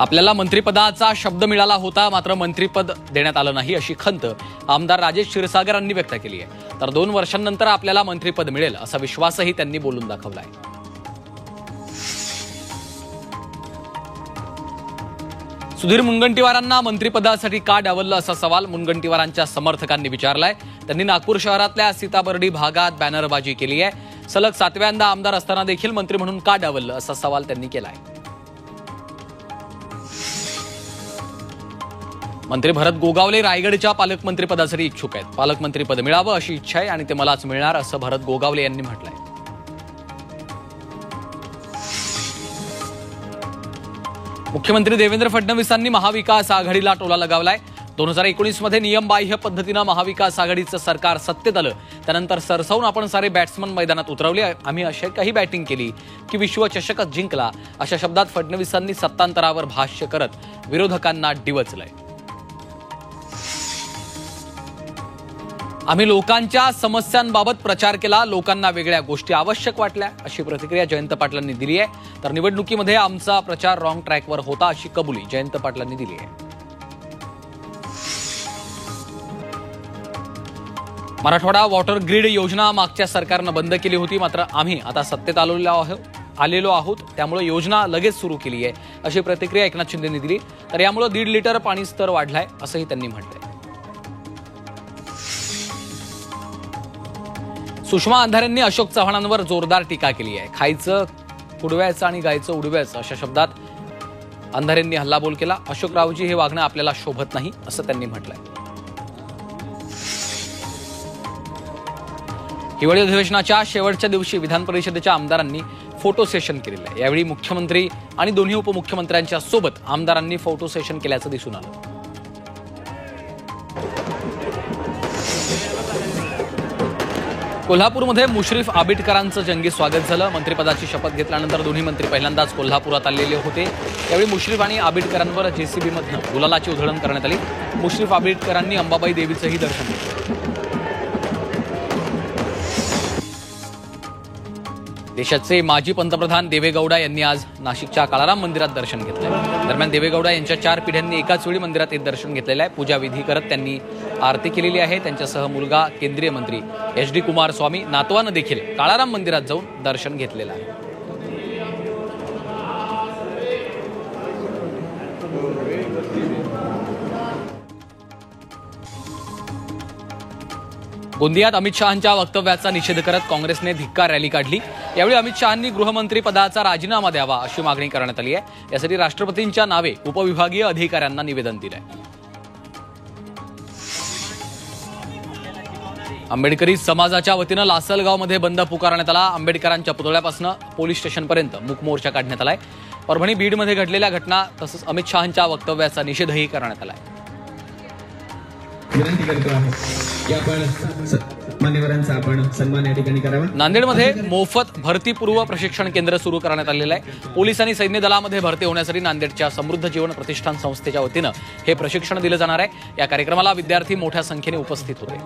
आपल्याला मंत्रिपदाचा शब्द मिळाला होता, मात्र मंत्रिपद देण्यात आलं नाही अशी खंत आमदार राजेश क्षीरसागर यांनी व्यक्त केली आहे. तर 2 वर्षांनंतर आपल्याला मंत्रिपद मिळेल असा विश्वासही त्यांनी बोलून दाखवला आहे. सुधीर मुनगंटीवारांना मंत्रिपदासाठी का डावललं असा सवाल मुनगंटीवारांच्या समर्थकांनी विचारलाय. त्यांनी नागपूर शहरातल्या सीताबर्डी भागात बॅनरबाजी केली आहे. सलग 7व्यांदा आमदार असताना देखील मंत्री म्हणून का डावललं असा सवाल त्यांनी केलाय. मंत्री भरत गोगावले रायगडच्या पालकमंत्रीपदासाठी इच्छुक आहेत. पालकमंत्रीपद मिळावं अशी इच्छा आहे आणि ते मलाच मिळणार असं भरत गोगावले यांनी म्हटलंय. मुख्यमंत्री देवेंद्र फडणवीसांनी महाविकास आघाडीला टोला लगावलाय. 2019 मध्ये नियमबाह्य पद्धतीनं महाविकास आघाडीचं सरकार सत्तेत आलं. त्यानंतर सरसावून आपण सारे बॅट्समन मैदानात उतरवले. आम्ही अशी काही बॅटिंग केली की विश्वचषकच जिंकला अशा शब्दात फडणवीसांनी सत्तांतरावर भाष्य करत विरोधकांना डिवचलंय. आम्ही लोकांच्या समस्यांबाबत प्रचार केला, लोकांना वेगळ्या गोष्टी आवश्यक वाटल्या अशी प्रतिक्रिया जयंत पाटलांनी दिली आहे. तर निवडणुकीमध्ये आमचा प्रचार रॉंग ट्रॅकवर होता अशी कबुली जयंत पाटलांनी दिली आहे. मराठवाडा वॉटर ग्रीड योजना मागच्या सरकारनं बंद केली होती, मात्र आम्ही आता सत्तेत आलेलो आहोत, त्यामुळे योजना लगेच सुरू केली आहे अशी प्रतिक्रिया एकनाथ शिंदेंनी दिली. तर यामुळे 1.5 लिटर पाणी स्तर वाढलाय असंही त्यांनी म्हटलंय. सुषमा अंधारेंनी अशोक चव्हाणांवर जोरदार टीका केली आहे. खायचं उडवायचं आणि गायचं उडवायचं अशा शब्दात अंधारेंनी हल्लाबोल केला. अशोकरावजी हे वागणं आपल्याला शोभत नाही असं त्यांनी म्हटलंय. हिवाळी अधिवेशनाच्या शेवटच्या दिवशी विधान परिषदेच्या आमदारांनी फोटो सेशन केलेलं आहे. यावेळी मुख्यमंत्री आणि दोन्ही उपमुख्यमंत्र्यांच्या सोबत आमदारांनी फोटो सेशन केल्याचं दिसून आलं. कोल्हापूरमध्ये मुश्रीफ आबिटकरांचं जंगी स्वागत झालं. मंत्रिपदाची शपथ घेतल्यानंतर दोन्ही मंत्री पहिल्यांदाच कोल्हापुरात आलेले होते. यावेळी मुश्रीफ आणि आबिटकरांवर जेसीबीमधनं गुलालाची उधळण करण्यात आली. मुश्रीफ आबिटकरांनी अंबाबाई देवीचंही दर्शन घेतलं. देशाचे माजी पंतप्रधान देवेगौडा यांनी आज नाशिकच्या काळाराम मंदिरात दर्शन घेतलं. दरम्यान देवेगौडा यांच्या 4 पिढ्यांनी एकाच वेळी मंदिरात एक दर्शन घेतलेलं आहे. पूजा विधी करत त्यांनी आरती केलेली आहे. त्यांच्यासह मुलगा केंद्रीय मंत्री HD कुमारस्वामी नातवानं देखील काळाराम मंदिरात जाऊन दर्शन घेतलेलं आहे. गोंदियात अमित शहांच्या वक्तव्याचा निषेध करत काँग्रेसने धिक्कार रॅली काढली. यावेळी अमित शहांनी गृहमंत्री पदाचा राजीनामा द्यावा अशी मागणी करण्यात आली आहे. यासाठी राष्ट्रपतींच्या नावे उपविभागीय अधिकाऱ्यांना निवेदन दिलंय. आंबेडकरी समाजाच्या वतीनं लासलगावमध्ये बंद पुकारण्यात आला. आंबेडकरांच्या पुतळ्यापासून पोलीस स्टेशनपर्यंत मूक मोर्चा काढण्यात आलाय. परभणी बीडमध्ये घडलेल्या घटना तसंच अमित शहांच्या वक्तव्याचा निषेधही करण्यात आलाय. विनंती करतो की आपण मान्यवरांचा आपण सन्मान या ठिकाणी करावा. नांदेडमध्ये मोफत भरतीपूर्व प्रशिक्षण केंद्र सुरू करण्यात आलेलं आहे. पोलीस आणि सैन्य दलामध्ये भरती होण्यासाठी नांदेडच्या समृद्ध जीवन प्रतिष्ठान संस्थेच्या वतीनं हे प्रशिक्षण दिलं जाणार आहे. या कार्यक्रमाला विद्यार्थी मोठ्या संख्येने उपस्थित होते.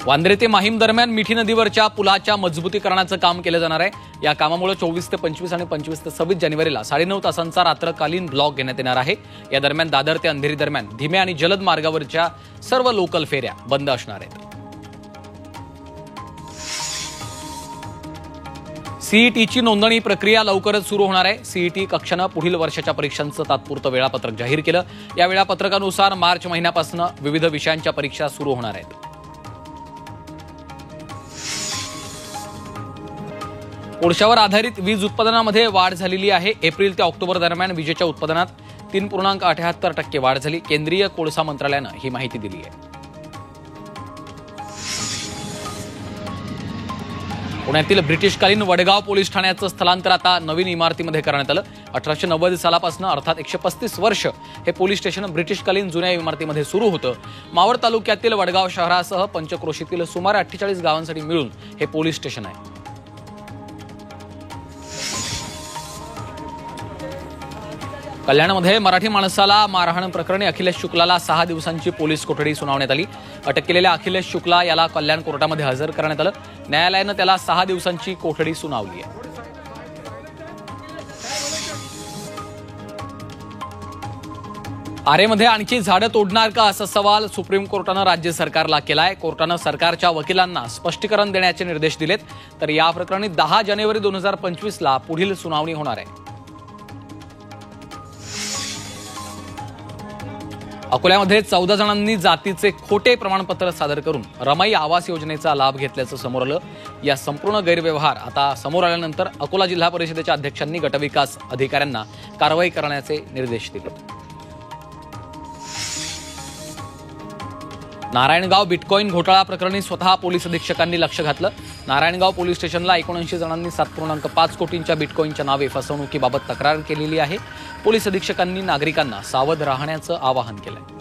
वांद्रे ते माहीम दरम्यान मिठी नदीवरच्या पुलाच्या मजबूतीकरणाचं काम केलं जाणार आहे. या कामामुळे 24 ते 25 आणि 25 ते 26 जानेवारीला 9.5 तासांचा रात्रकालीन ब्लॉक घेण्यात येणार आहे. या दरम्यान दादर ते अंधेरी दरम्यान धीम्या आणि जलद मार्गावरच्या सर्व लोकल फेऱ्या बंद असणार आहेत. सीईटीची नोंदणी प्रक्रिया लवकरच सुरू होणार आहे. सीईटी कक्षानं पुढील वर्षाच्या परीक्षांचं तात्पुरतं वेळापत्रक जाहीर केलं. या वेळापत्रकानुसार मार्च महिन्यापासून विविध विषयांच्या परीक्षा सुरू होणार आहेत. कोळशावर आधारित वीज उत्पादनामध्ये वाढ झालेली आहे. एप्रिल ते ऑक्टोबर दरम्यान विजेच्या उत्पादनात 3.78% वाढ झाली. केंद्रीय कोळसा मंत्रालयानं ही माहिती दिली आहे. पुण्यातील ब्रिटिशकालीन वडगाव पोलीस ठाण्याचं स्थलांतर आता नवीन इमारतीमध्ये करण्यात आलं. 1890 सालापासून अर्थात 135 वर्ष हे पोलीस स्टेशन ब्रिटिशकालीन जुन्या इमारतीमध्ये सुरू होतं. मावळ तालुक्यातील वडगाव शहरासह पंचक्रोशीतील सुमारे 48 गावांसाठी मिळून हे पोलीस स्टेशन आहे. कल्याणमध्ये मराठी माणसाला मारहाण प्रकरणी अखिलेश शुक्लाला 6 दिवसांची पोलीस कोठडी सुनावण्यात आली. अटक केलेल्या अखिलेश शुक्ला याला कल्याण कोर्टामध्ये हजर करण्यात आलं. न्यायालयानं त्याला 6 दिवसांची कोठडी सुनावली आहे. आरेमध्ये आणखी झाडं तोडणार का असा सवाल सुप्रीम कोर्टानं राज्य सरकारला केलाय. कोर्टानं सरकारच्या वकिलांना स्पष्टीकरण देण्याचे निर्देश दिलेत. तर या प्रकरणी 10 जानेवारी 2025ला पुढील सुनावणी होणार आहे. अकोल्यामध्ये 14 जणांनी जातीचे खोटे प्रमाणपत्र सादर करून रमाई आवास योजनेचा लाभ घेतल्याचं समोर आलं. या संपूर्ण गैरव्यवहार आता समोर आल्यानंतर अकोला जिल्हा परिषदेच्या अध्यक्षांनी गटविकास अधिकाऱ्यांना कारवाई करण्याचे निर्देश दिले. नारायणगाव बिटकॉईन घोटाळा प्रकरणी स्वतः पोलीस अधीक्षकांनी लक्ष घातलं. नारायणगाव पोलीस स्टेशनला 79 जणांनी 7.5 कोटींच्या बिटकॉईनच्या नावे फसवणुकीबाबत तक्रार केलेली आहे. पोलीस अधीक्षकांनी नागरिकांना सावध राहण्याचं आवाहन केलंय.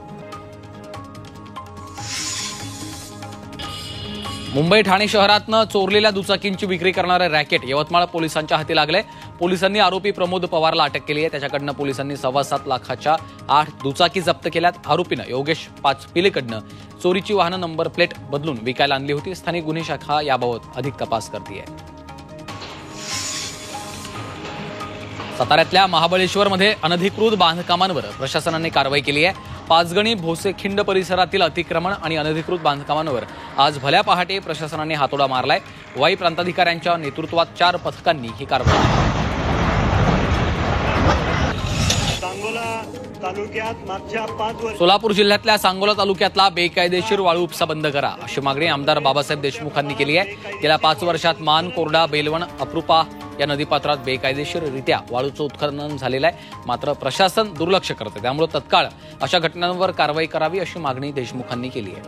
मुंबई ठाणे शहरातनं चोरलेल्या दुचाकींची विक्री करणारं रॅकेट यवतमाळ पोलिसांच्या हाती लागलंय. पोलिसांनी आरोपी प्रमोद पवारला अटक केली आहे. त्याच्याकडनं पोलिसांनी 7.25 लाखाच्या 8 दुचाकी जप्त केल्यात. आरोपीनं योगेश पाचपिलेकडनं चोरीची वाहनं नंबर प्लेट बदलून विकायला आणली होती. स्थानिक गुन्हे शाखा याबाबत अधिक तपास करते. साताऱ्यातल्या महाबळेश्वरमध्ये अनधिकृत बांधकामांवर प्रशासनाने कारवाई केली आहे. पाचगणी भोसेखिंड परिसरातील अतिक्रमण आणि अनधिकृत बांधकामांवर आज भल्या पहाटे प्रशासनाने हातोडा मारलाय. वाई प्रांताधिकाऱ्यांच्या नेतृत्वात 4 पथकांनी ही कारवाई केली. सोलापूर जिल्ह्यातल्या सांगोला तालुक्यातला बेकायदेशीर वाळू उपसा बंद करा अशी मागणी आमदार बाबासाहेब देशमुखांनी केली आहे. गेल्या 5 वर्षात मान, कोरडा, बेलवण, अप्रुपा या नदीपात्रात बेकायदेशीररित्या वाळूचं उत्खनन झालेलं आहे. मात्र प्रशासन दुर्लक्ष करते. त्यामुळे तत्काळ अशा घटनांवर कारवाई करावी अशी मागणी देशमुखांनी केली आहे.